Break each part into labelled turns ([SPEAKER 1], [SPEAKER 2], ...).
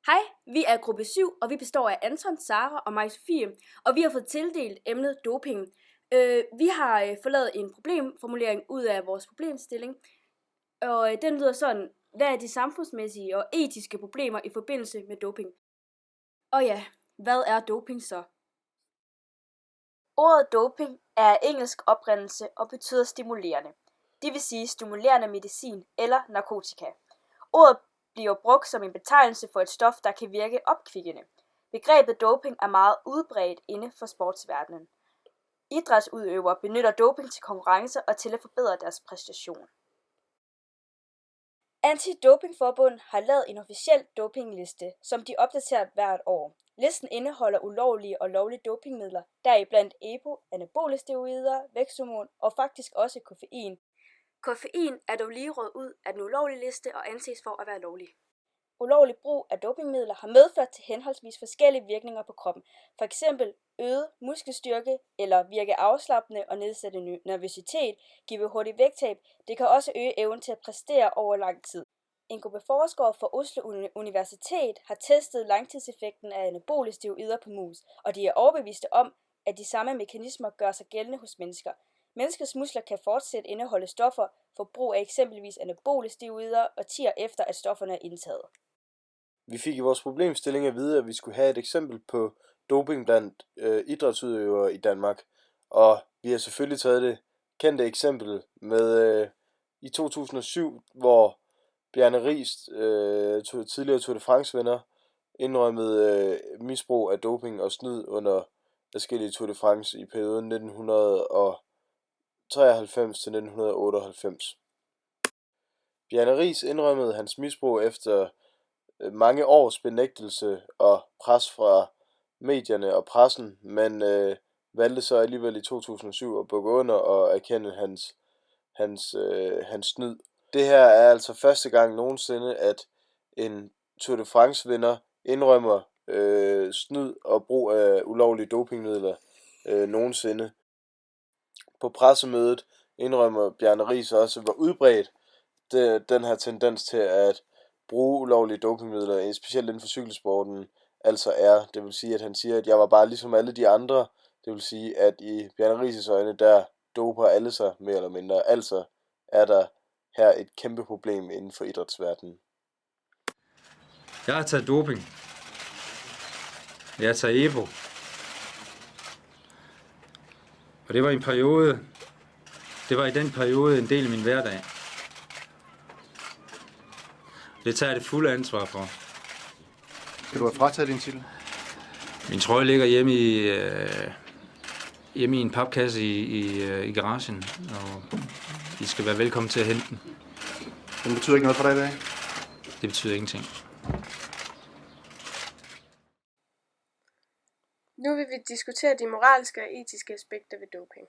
[SPEAKER 1] Hej, vi er gruppe 7, og vi består af Anton, Sara og mig, Sofie, og vi har fået tildelt emnet doping. Vi har forladet en problemformulering ud af vores problemstilling, og den lyder sådan: hvad er de samfundsmæssige og etiske problemer i forbindelse med doping? Og ja, hvad er doping så? Ordet doping er af engelsk oprindelse og betyder stimulerende, det vil sige stimulerende medicin eller narkotika. Ordet bliver brugt som en betegnelse for et stof, der kan virke opkvikkende. Begrebet doping er meget udbredt inden for sportsverdenen. Idrætsudøvere benytter doping til konkurrencer og til at forbedre deres præstation. Anti-Doping-forbund har lavet en officiel dopingliste, som de opdaterer hvert år. Listen indeholder ulovlige og lovlige dopingmidler, deriblandt EPO, anabole steroider, væksthormon og faktisk også koffein. Koffein er dog lige røget ud af den ulovlige liste og anses for at være lovlig. Ulovlig brug af dopingmidler har medført til henholdsvis forskellige virkninger på kroppen, f.eks. øget muskelstyrke eller virke afslappende og nedsætte nervøsitet, give hurtig vægttab. Det kan også øge evnen til at præstere over lang tid. En gruppe forskere fra Oslo Universitet har testet langtidseffekten af anabole steroider på mus, og de er overbeviste om, at de samme mekanismer gør sig gældende hos mennesker. Menneskets muskler kan fortsat indeholde stoffer for brug af eksempelvis anabole steroider årtier efter, at stofferne er indtaget.
[SPEAKER 2] Vi fik i vores problemstilling at vide, at vi skulle have et eksempel på doping blandt idrætsudøvere i Danmark. Og vi har selvfølgelig taget det kendte eksempel med i 2007, hvor Bjarne Riis, tidligere Tour de France-vinder, indrømmede misbrug af doping og snyd under forskellige Tour de France i perioden 1993 til 1998. Bjarne Riis indrømmede hans misbrug efter mange års benægtelse og pres fra medierne og pressen, men valgte så alligevel i 2007 at bukke under og erkende hans snyd. Det her er altså første gang nogensinde, at en Tour de France-vinder indrømmer snyd og brug af ulovlige dopingmidler nogensinde. På pressemødet indrømmer Bjarne Riis også, hvor udbredt den her tendens til at bruge ulovlige dopingmidler, specielt inden for cykelsporten, altså er. Det vil sige, at han siger, at jeg var bare ligesom alle de andre. Det vil sige, at i Bjarne Riis' øjne, der doper alle sig mere eller mindre. Altså er der her et kæmpe problem inden for idrætsverdenen.
[SPEAKER 3] Jeg har taget doping. Jeg har taget EPO. Og det var i den periode en del af min hverdag. Det tager jeg det fulde ansvar for.
[SPEAKER 4] Skal du have frataget din titel?
[SPEAKER 3] Min trøje ligger hjemme i en papkasse i garagen, og I skal være velkommen til at hente den.
[SPEAKER 4] Den betyder ikke noget for dig i dag?
[SPEAKER 3] Det betyder ingenting.
[SPEAKER 5] Nu vil vi diskutere de moralske og etiske aspekter ved doping.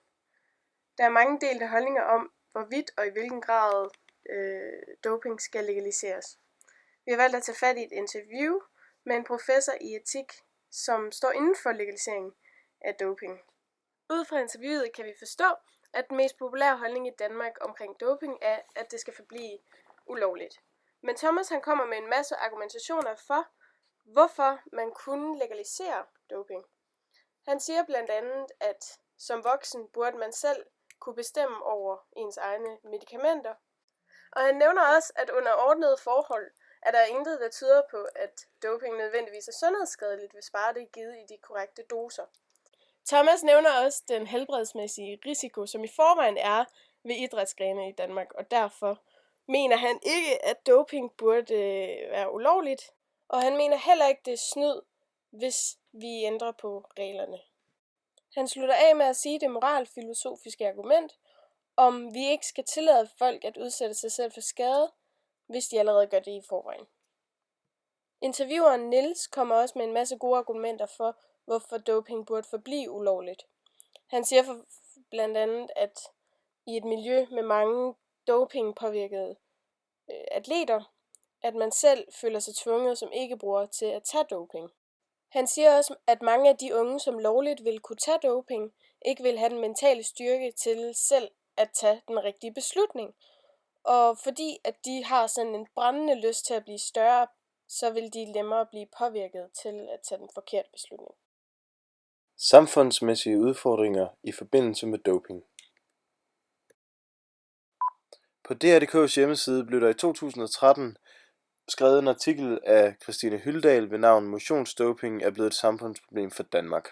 [SPEAKER 5] Der er mange delte holdninger om, hvorvidt og i hvilken grad doping skal legaliseres. Vi har valgt at tage fat i et interview med en professor i etik, som står inden for legalisering af doping. Ud fra interviewet kan vi forstå, at den mest populære holdning i Danmark omkring doping er, at det skal forblive ulovligt. Men Thomas han kommer med en masse argumentationer for, hvorfor man kunne legalisere doping. Han siger blandt andet, at som voksen burde man selv kunne bestemme over ens egne medicamenter. Og han nævner også, at under ordnede forhold er der intet, der tyder på, at doping nødvendigvis er sundhedsskadeligt, hvis bare det er givet i de korrekte doser. Thomas nævner også den helbredsmæssige risiko, som i forvejen er ved idrætsgrene i Danmark, og derfor mener han ikke, at doping burde være ulovligt, og han mener heller ikke, det er snyd, hvis vi ændrer på reglerne. Han slutter af med at sige det moralfilosofiske argument, om vi ikke skal tillade folk at udsætte sig selv for skade, hvis de allerede gør det i forvejen. Intervieweren Niels kommer også med en masse gode argumenter for, hvorfor doping burde forblive ulovligt. Han siger blandt andet, at i et miljø med mange dopingpåvirkede atleter, at man selv føler sig tvunget som ikke-bruger til at tage doping. Han siger også, at mange af de unge, som lovligt vil kunne tage doping, ikke vil have den mentale styrke til selv at tage den rigtige beslutning. Og fordi at de har sådan en brændende lyst til at blive større, så vil de nemmere blive påvirket til at tage den forkerte beslutning.
[SPEAKER 2] Samfundsmæssige udfordringer i forbindelse med doping. På DR.dk's hjemmeside blev der i 2013 skrevet en artikel af Christine Hyldal ved navn Motionsdoping er blevet et samfundsproblem for Danmark.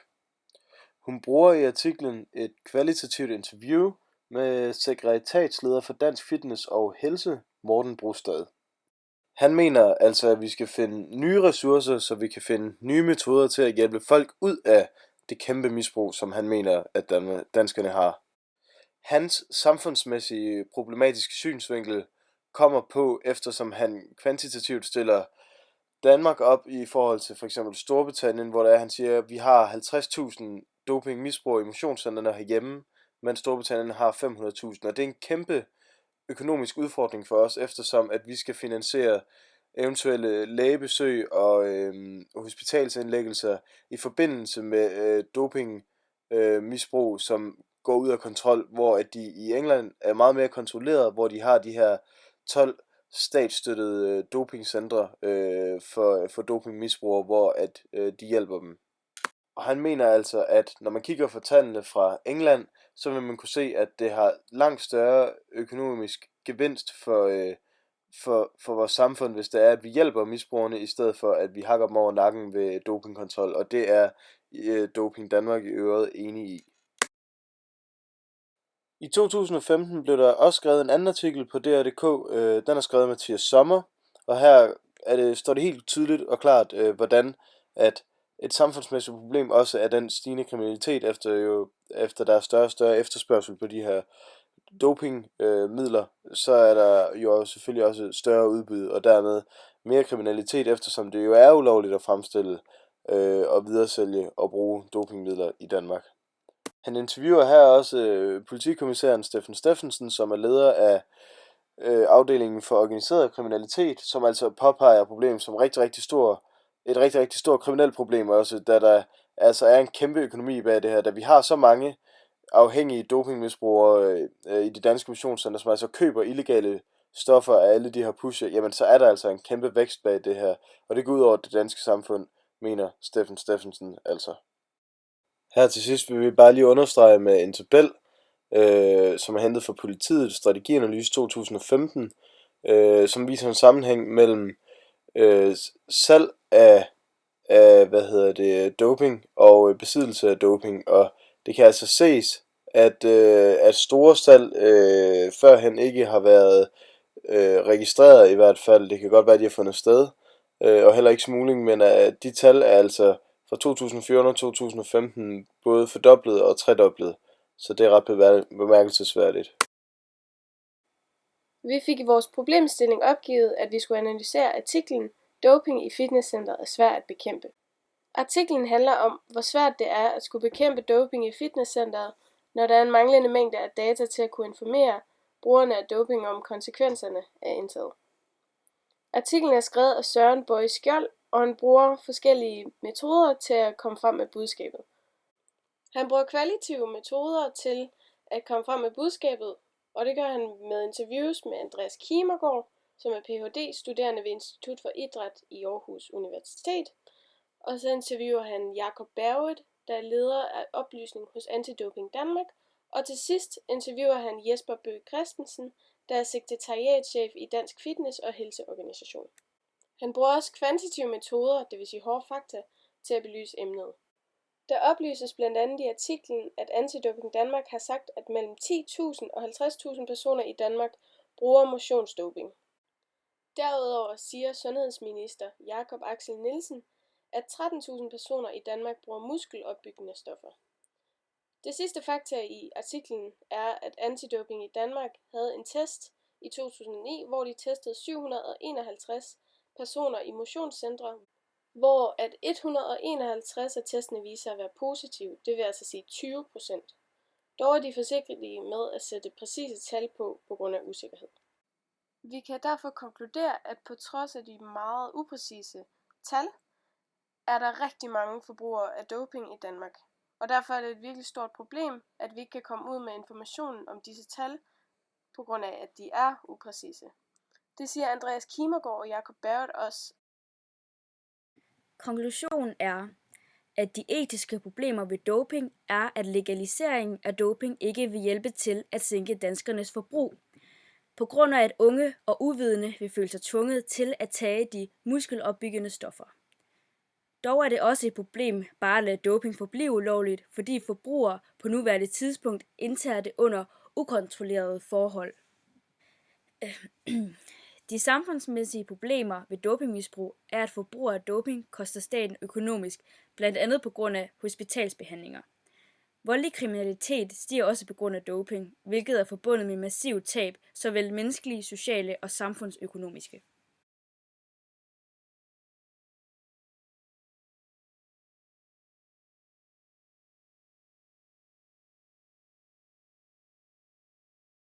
[SPEAKER 2] Hun bruger i artiklen et kvalitativt interview med sekretariatsleder for Dansk Fitness og Helse, Morten Brustad. Han mener altså, at vi skal finde nye ressourcer, så vi kan finde nye metoder til at hjælpe folk ud af det kæmpe misbrug, som han mener, at danskerne har. Hans samfundsmæssige problematiske synsvinkel kommer på, eftersom han kvantitativt stiller Danmark op i forhold til for eksempel Storbritannien, hvor han siger, at vi har 50.000 dopingmisbrug i motionscentrene herhjemme, mens Storbritannien har 500.000. Og det er en kæmpe økonomisk udfordring for os, eftersom at vi skal finansiere eventuelle lægebesøg og hospitalsindlæggelser i forbindelse med dopingmisbrug, som går ud af kontrol, hvor at de i England er meget mere kontrolleret, hvor de har de her 12 statsstøttede dopingcentre for dopingmisbrugere, hvor at de hjælper dem. Og han mener altså, at når man kigger på tallene fra England, så vil man kunne se, at det har langt større økonomisk gevinst for vores samfund, hvis det er, at vi hjælper misbrugerne, i stedet for, at vi hakker dem over nakken ved dopingkontrol. Og det er Doping Danmark i øvrigt enig i. I 2015 blev der også skrevet en anden artikel på DR.dk. Den er skrevet af Mathias Sommer, og her står det helt tydeligt og klart, hvordan at et samfundsmæssigt problem også er den stigende kriminalitet, efter der er større og større efterspørgsel på de her dopingmidler, så er der jo selvfølgelig også større udbud, og dermed mere kriminalitet, eftersom det jo er ulovligt at fremstille og videresælge og bruge dopingmidler i Danmark. Han interviewer her også politikommissæren Steffen Steffensen, som er leder af afdelingen for organiseret kriminalitet, som altså påpeger problemet som et rigtig stort kriminelt problem også, da der altså er en kæmpe økonomi bag det her, da vi har så mange afhængige dopingmisbrugere i de danske motionscentre, som altså køber illegale stoffer af alle de her pusher, jamen så er der altså en kæmpe vækst bag det her, og det går ud over det danske samfund, mener Steffen Steffensen altså. Her til sidst vil vi bare lige understrege med en tabel, som er hentet fra politiet, strategianalyse 2015, som viser en sammenhæng mellem salg af doping og besiddelse af doping, og det kan altså ses, at store salg førhen ikke har været registreret i hvert fald. Det kan godt være, at de har fundet sted, og heller ikke smugling, men de tal er altså fra 2014 og 2015 både fordoblet og tredoblet, så det er ret bemærkelsesværdigt.
[SPEAKER 5] Vi fik i vores problemstilling opgivet, at vi skulle analysere artiklen Doping i fitnesscenteret er svært at bekæmpe. Artiklen handler om, hvor svært det er at skulle bekæmpe doping i fitnesscenteret, når der er en manglende mængde af data til at kunne informere brugerne af doping om konsekvenserne af indtaget. Artiklen er skrevet af Søren Bøje Skjold, og han bruger forskellige metoder til at komme frem med budskabet. Han bruger kvalitative metoder til at komme frem med budskabet, og det gør han med interviews med Andreas Kiemergaard, som er Ph.D.-studerende ved Institut for Idræt i Aarhus Universitet, og så interviewer han Jakob Berget, der er leder af oplysning hos Antidoping Danmark, og til sidst interviewer han Jesper Bøgh Christensen, der er sekretariatschef i Dansk Fitness og Helseorganisation. Han bruger også kvantitative metoder, dvs. hårde fakta, til at belyse emnet. Der oplyses blandt andet i artiklen, at Antidoping Danmark har sagt, at mellem 10.000 og 50.000 personer i Danmark bruger motionsdoping. Derudover siger sundhedsminister Jakob Axel Nielsen, at 13.000 personer i Danmark bruger muskelopbyggende stoffer. Det sidste fakta i artiklen er, at Antidoping i Danmark havde en test i 2009, hvor de testede 751 personer i motionscentre, hvor at 151 af testene viser at være positive, det vil altså sige 20%. Dog er de forsigtige med at sætte præcise tal på grund af usikkerhed. Vi kan derfor konkludere, at på trods af de meget upræcise tal, er der rigtig mange forbrugere af doping i Danmark. Og derfor er det et virkelig stort problem, at vi ikke kan komme ud med informationen om disse tal, på grund af at de er upræcise. Det siger Andreas Kiemergaard og Jakob Berget også,
[SPEAKER 1] Konklusionen er, at de etiske problemer ved doping er, at legaliseringen af doping ikke vil hjælpe til at sænke danskernes forbrug, på grund af at unge og uvidende vil føle sig tvunget til at tage de muskelopbyggende stoffer. Dog er det også et problem bare at lade doping forblive ulovligt, fordi forbrugere på nuværende tidspunkt indtager det under ukontrollerede forhold. De samfundsmæssige problemer ved dopingmisbrug er, at forbrug af doping koster staten økonomisk, blandt andet på grund af hospitalsbehandlinger. Voldelig kriminalitet stiger også på grund af doping, hvilket er forbundet med massive tab, såvel menneskelige, sociale og samfundsøkonomiske.